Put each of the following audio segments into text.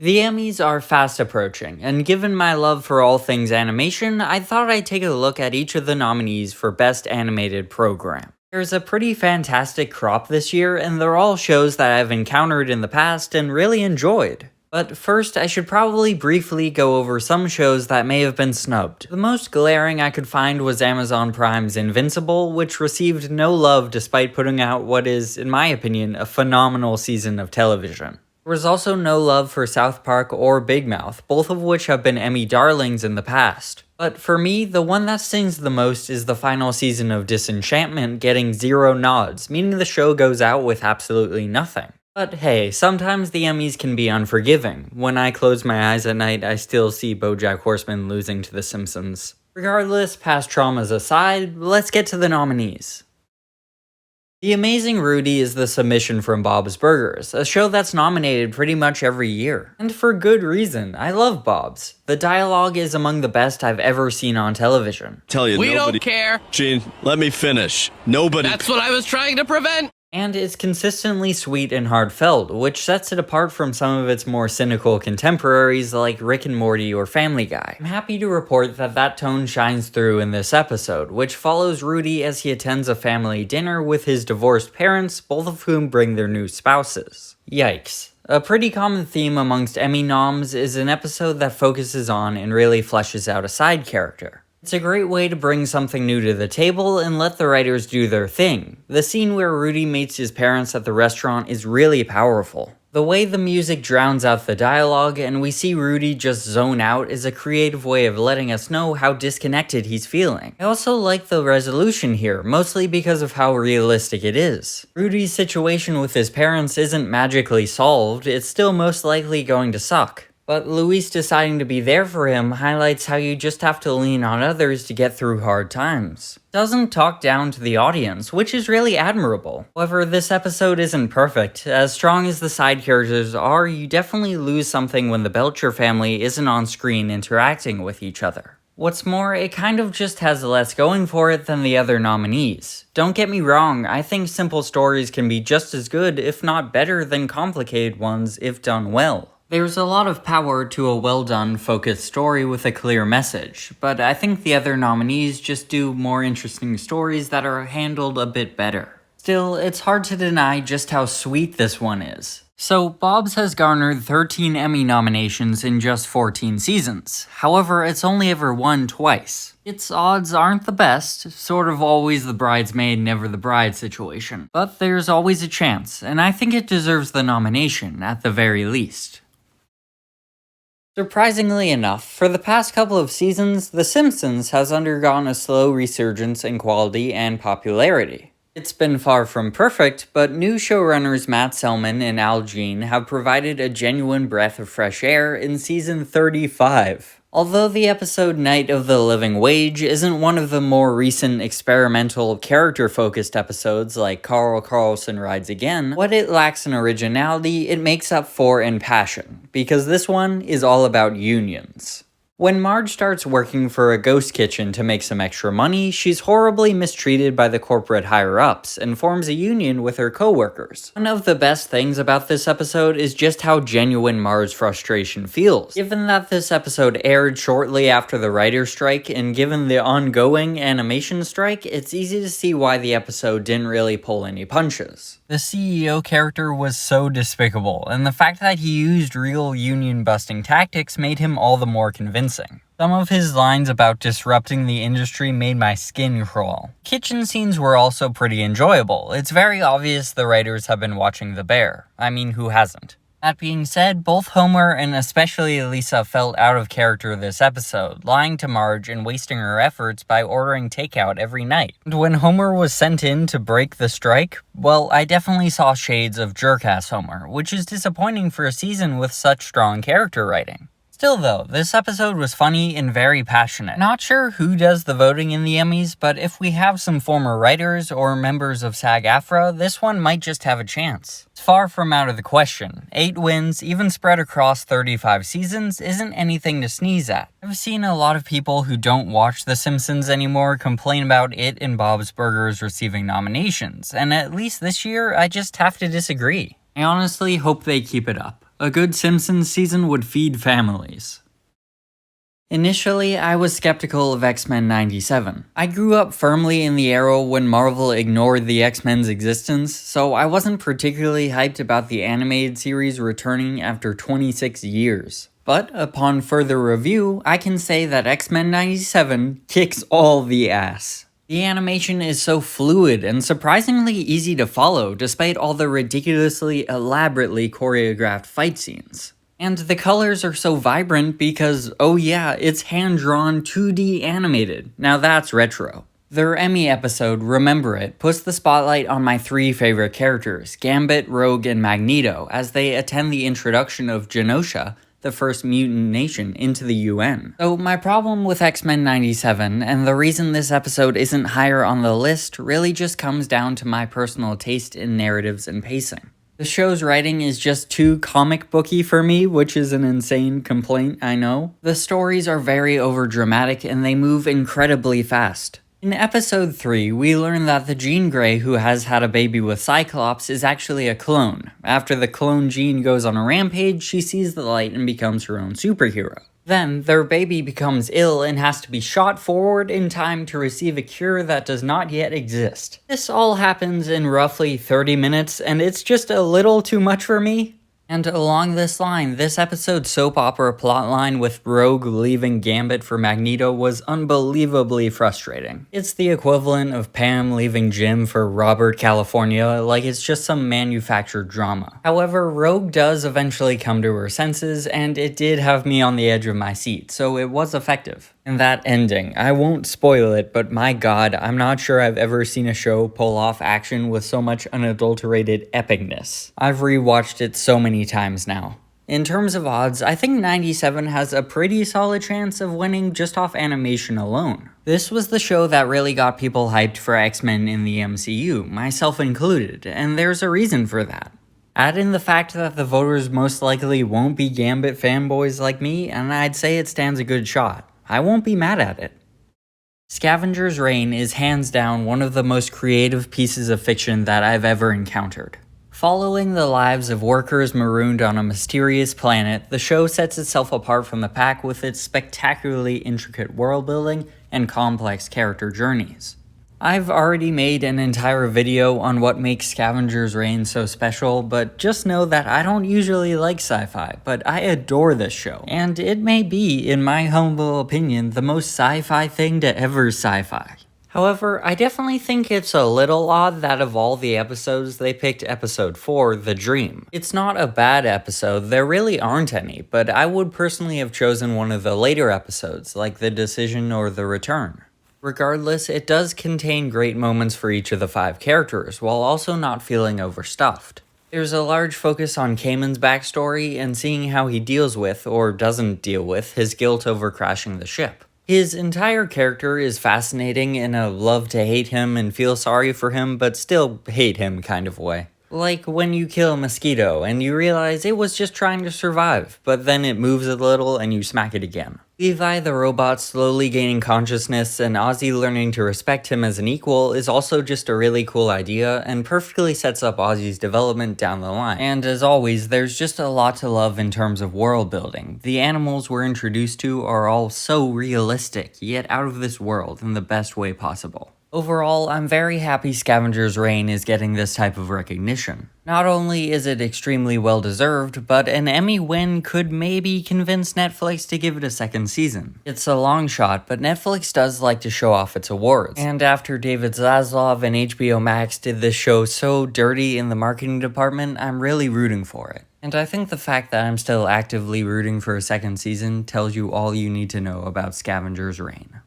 The Emmys are fast approaching, and given my love for all things animation, I thought I'd take a look at each of the nominees for Best Animated Program. There's a pretty fantastic crop this year, and they're all shows that I've encountered in the past and really enjoyed. But first, I should probably briefly go over some shows that may have been snubbed. The most glaring I could find was Amazon Prime's Invincible, which received no love despite putting out what is, in my opinion, a phenomenal season of television. There was also no love for South Park or Big Mouth, both of which have been Emmy darlings in the past. But for me, the one that stings the most is the final season of Disenchantment getting 0 nods, meaning the show goes out with absolutely nothing. But hey, sometimes the Emmys can be unforgiving. When I close my eyes at night, I still see BoJack Horseman losing to The Simpsons. Regardless, past traumas aside, let's get to the nominees. The Amazing Rudy is the submission from Bob's Burgers, a show that's nominated pretty much every year. And for good reason, I love Bob's. The dialogue is among the best I've ever seen on television. We don't care. Gene, let me finish. Nobody. That's what I was trying to prevent. And it's consistently sweet and heartfelt, which sets it apart from some of its more cynical contemporaries like Rick and Morty or Family Guy. I'm happy to report that that tone shines through in this episode, which follows Rudy as he attends a family dinner with his divorced parents, both of whom bring their new spouses. Yikes. A pretty common theme amongst Emmy noms is an episode that focuses on and really fleshes out a side character. It's a great way to bring something new to the table and let the writers do their thing. The scene where Rudy meets his parents at the restaurant is really powerful. The way the music drowns out the dialogue and we see Rudy just zone out is a creative way of letting us know how disconnected he's feeling. I also like the resolution here, mostly because of how realistic it is. Rudy's situation with his parents isn't magically solved, it's still most likely going to suck. But Luis deciding to be there for him highlights how you just have to lean on others to get through hard times. Doesn't talk down to the audience, which is really admirable. However, this episode isn't perfect. As strong as the side characters are, you definitely lose something when the Belcher family isn't on screen interacting with each other. What's more, it kind of just has less going for it than the other nominees. Don't get me wrong, I think simple stories can be just as good, if not better, than complicated ones if done well. There's a lot of power to a well-done, focused story with a clear message, but I think the other nominees just do more interesting stories that are handled a bit better. Still, it's hard to deny just how sweet this one is. So, Bob's has garnered 13 Emmy nominations in just 14 seasons. However, it's only ever won twice. Its odds aren't the best, sort of always the bridesmaid, never the bride situation. But there's always a chance, and I think it deserves the nomination, at the very least. Surprisingly enough, for the past couple of seasons, The Simpsons has undergone a slow resurgence in quality and popularity. It's been far from perfect, but new showrunners Matt Selman and Al Jean have provided a genuine breath of fresh air in season 35. Although the episode Night of the Living Wage isn't one of the more recent experimental character-focused episodes like Carl Carlson Rides Again, what it lacks in originality it makes up for in passion, because this one is all about unions. When Marge starts working for a ghost kitchen to make some extra money, she's horribly mistreated by the corporate higher-ups and forms a union with her coworkers. One of the best things about this episode is just how genuine Marge's frustration feels. Given that this episode aired shortly after the writer's strike and given the ongoing animation strike, it's easy to see why the episode didn't really pull any punches. The CEO character was so despicable, and the fact that he used real union-busting tactics made him all the more convincing. Some of his lines about disrupting the industry made my skin crawl. Kitchen scenes were also pretty enjoyable. It's very obvious the writers have been watching The Bear. I mean, who hasn't? That being said, both Homer and especially Lisa felt out of character this episode, lying to Marge and wasting her efforts by ordering takeout every night. And when Homer was sent in to break the strike, well, I definitely saw shades of jerk-ass Homer, which is disappointing for a season with such strong character writing. Still though, this episode was funny and very passionate. Not sure who does the voting in the Emmys, but if we have some former writers or members of SAG-AFTRA, this one might just have a chance. It's far from out of the question. 8 wins, even spread across 35 seasons, isn't anything to sneeze at. I've seen a lot of people who don't watch The Simpsons anymore complain about it and Bob's Burgers receiving nominations, and at least this year, I just have to disagree. I honestly hope they keep it up. A good Simpsons season would feed families. Initially, I was skeptical of X-Men 97. I grew up firmly in the era when Marvel ignored the X-Men's existence, so I wasn't particularly hyped about the animated series returning after 26 years. But upon further review, I can say that X-Men 97 kicks all the ass. The animation is so fluid and surprisingly easy to follow despite all the ridiculously elaborately choreographed fight scenes. And the colors are so vibrant because, oh yeah, it's hand-drawn 2D animated. Now that's retro. Their Emmy episode, Remember It, puts the spotlight on my 3 favorite characters, Gambit, Rogue, and Magneto, as they attend the introduction of Genosha, the first mutant nation, into the UN. So my problem with X-Men 97, and the reason this episode isn't higher on the list, really just comes down to my personal taste in narratives and pacing. The show's writing is just too comic booky for me, which is an insane complaint, I know. The stories are very overdramatic and they move incredibly fast. In episode 3, we learn that the Jean Grey who has had a baby with Cyclops is actually a clone. After the clone Jean goes on a rampage, she sees the light and becomes her own superhero. Then, their baby becomes ill and has to be shot forward in time to receive a cure that does not yet exist. This all happens in roughly 30 minutes, and it's just a little too much for me. And along this line, this episode's soap opera plotline with Rogue leaving Gambit for Magneto was unbelievably frustrating. It's the equivalent of Pam leaving Jim for Robert California, like it's just some manufactured drama. However, Rogue does eventually come to her senses, and it did have me on the edge of my seat, so it was effective. And that ending, I won't spoil it, but my god, I'm not sure I've ever seen a show pull off action with so much unadulterated epicness. I've rewatched it so many times now. In terms of odds, I think 97 has a pretty solid chance of winning just off animation alone. This was the show that really got people hyped for X-Men in the MCU, myself included, and there's a reason for that. Add in the fact that the voters most likely won't be Gambit fanboys like me, and I'd say it stands a good shot. I won't be mad at it. Scavenger's Reign is hands down one of the most creative pieces of fiction that I've ever encountered. Following the lives of workers marooned on a mysterious planet, the show sets itself apart from the pack with its spectacularly intricate world building and complex character journeys. I've already made an entire video on what makes Scavenger's Reign so special, but just know that I don't usually like sci-fi, but I adore this show, and it may be, in my humble opinion, the most sci-fi thing to ever sci-fi. However, I definitely think it's a little odd that of all the episodes, they picked episode 4, The Dream. It's not a bad episode, there really aren't any, but I would personally have chosen one of the later episodes, like The Decision or The Return. Regardless, it does contain great moments for each of the 5 characters, while also not feeling overstuffed. There's a large focus on Cayman's backstory and seeing how he deals with, or doesn't deal with, his guilt over crashing the ship. His entire character is fascinating in a love to hate him and feel sorry for him, but still hate him kind of way. Like when you kill a mosquito and you realize it was just trying to survive, but then it moves a little and you smack it again. Levi the robot slowly gaining consciousness and Ozzy learning to respect him as an equal is also just a really cool idea and perfectly sets up Ozzy's development down the line. And as always, there's just a lot to love in terms of world building. The animals we're introduced to are all so realistic, yet out of this world in the best way possible. Overall, I'm very happy Scavenger's Reign is getting this type of recognition. Not only is it extremely well deserved, but an Emmy win could maybe convince Netflix to give it a second season. It's a long shot, but Netflix does like to show off its awards. And after David Zaslav and HBO Max did this show so dirty in the marketing department, I'm really rooting for it. And I think the fact that I'm still actively rooting for a second season tells you all you need to know about Scavenger's Reign.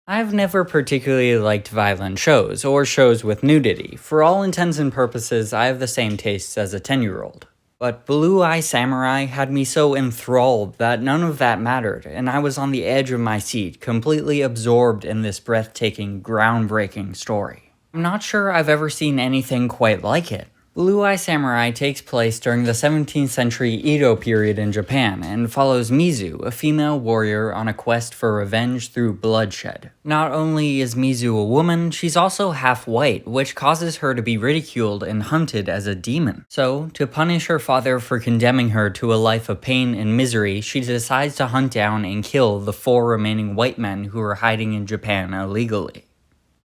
I've never particularly liked violent shows, or shows with nudity. For all intents and purposes, I have the same tastes as a 10-year-old. But Blue Eye Samurai had me so enthralled that none of that mattered, and I was on the edge of my seat, completely absorbed in this breathtaking, groundbreaking story. I'm not sure I've ever seen anything quite like it. Blue Eye Samurai takes place during the 17th century Edo period in Japan and follows Mizu, a female warrior on a quest for revenge through bloodshed. Not only is Mizu a woman, she's also half white, which causes her to be ridiculed and hunted as a demon. So, to punish her father for condemning her to a life of pain and misery, she decides to hunt down and kill the 4 remaining white men who are hiding in Japan illegally.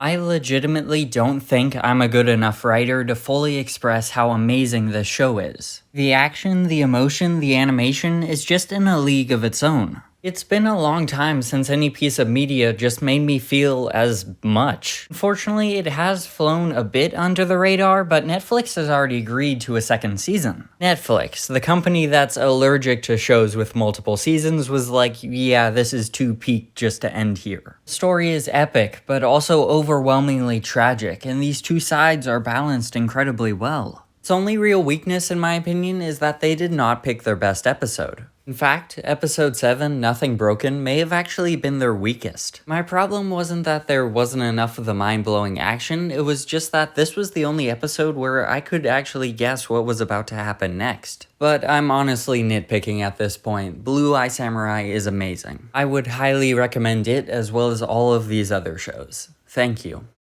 I legitimately don't think I'm a good enough writer to fully express how amazing this show is. The action, the emotion, the animation is just in a league of its own. It's been a long time since any piece of media just made me feel as much. Unfortunately, it has flown a bit under the radar, but Netflix has already agreed to a second season. Netflix, the company that's allergic to shows with multiple seasons, was like, yeah, this is too peak just to end here. The story is epic, but also overwhelmingly tragic, and these two sides are balanced incredibly well. Its only real weakness, in my opinion, is that they did not pick their best episode. In fact, episode 7, Nothing Broken, may have actually been their weakest. My problem wasn't that there wasn't enough of the mind-blowing action, it was just that this was the only episode where I could actually guess what was about to happen next. But I'm honestly nitpicking at this point. Blue Eye Samurai is amazing. I would highly recommend it as well as all of these other shows. Thank you.